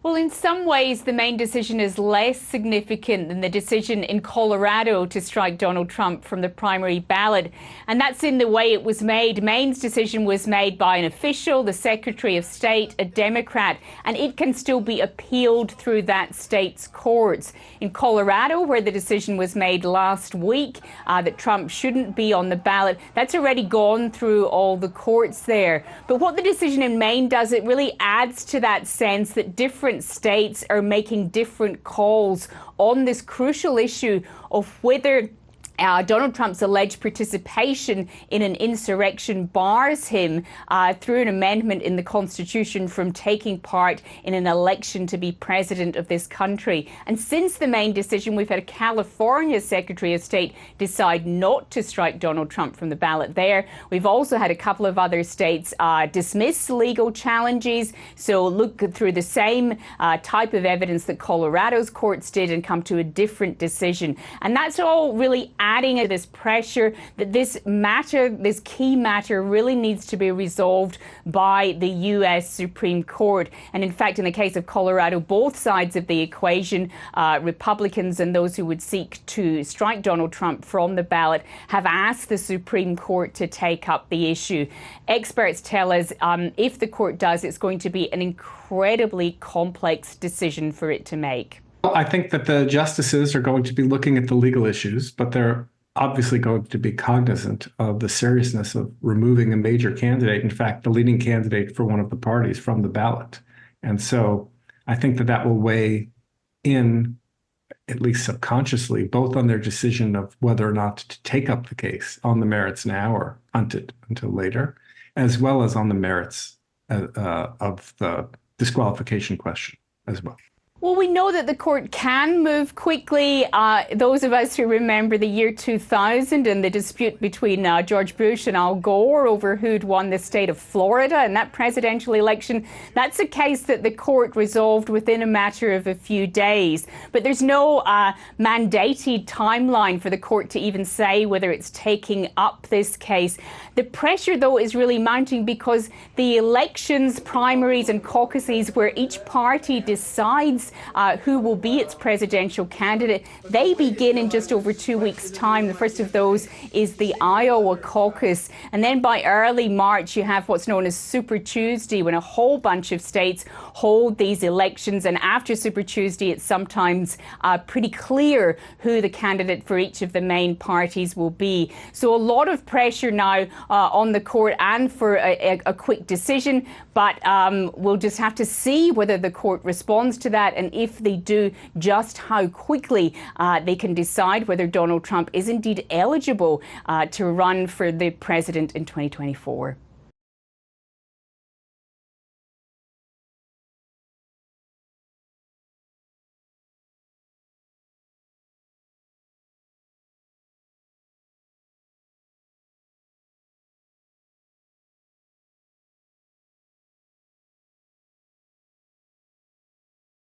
Well, in some ways, the Maine decision is less significant than the decision in Colorado to strike Donald Trump from the primary ballot. And that's in the way it was made. Maine's decision was made by an official, the Secretary of State, a Democrat, and it can still be appealed through that state's courts. In Colorado, where the decision was made last week that Trump shouldn't be on the ballot, that's already gone through all the courts there. But what the decision in Maine does, it really adds to that sense that different states are making different calls on this crucial issue of whether Donald Trump's alleged participation in an insurrection bars him through an amendment in the Constitution from taking part in an election to be president of this country. And since the Maine decision, we've had a California Secretary of State decide not to strike Donald Trump from the ballot there. We've also had a couple of other states dismiss legal challenges, so look through the same type of evidence that Colorado's courts did and come to a different decision. And that's all really adding to this pressure that this key matter really needs to be resolved by the U.S. Supreme Court. And in fact, in the case of Colorado, both sides of the equation, Republicans and those who would seek to strike Donald Trump from the ballot, have asked the Supreme Court to take up the issue. Experts tell us if the court does, it's going to be an incredibly complex decision for it to make. I think that the justices are going to be looking at the legal issues, but they're obviously going to be cognizant of the seriousness of removing a major candidate, in fact, the leading candidate for one of the parties, from the ballot. And so I think that that will weigh in, at least subconsciously, both on their decision of whether or not to take up the case on the merits now or punt it until later, as well as on the merits of the disqualification question as well. Well, we know that the court can move quickly. Those of us who remember the year 2000 and the dispute between George Bush and Al Gore over who'd won the state of Florida in that presidential election, that's a case that the court resolved within a matter of a few days. But there's no mandated timeline for the court to even say whether it's taking up this case. The pressure, though, is really mounting because the elections, primaries and caucuses where each party decides who will be its presidential candidate, they begin in just over 2 weeks' time. The first of those is the Iowa caucus. And then by early March, you have what's known as Super Tuesday, when a whole bunch of states hold these elections. And after Super Tuesday, it's sometimes pretty clear who the candidate for each of the main parties will be. So a lot of pressure now on the court and for a quick decision. But we'll just have to see whether the court responds to that, and if they do, just how quickly they can decide whether Donald Trump is indeed eligible to run for the president in 2024.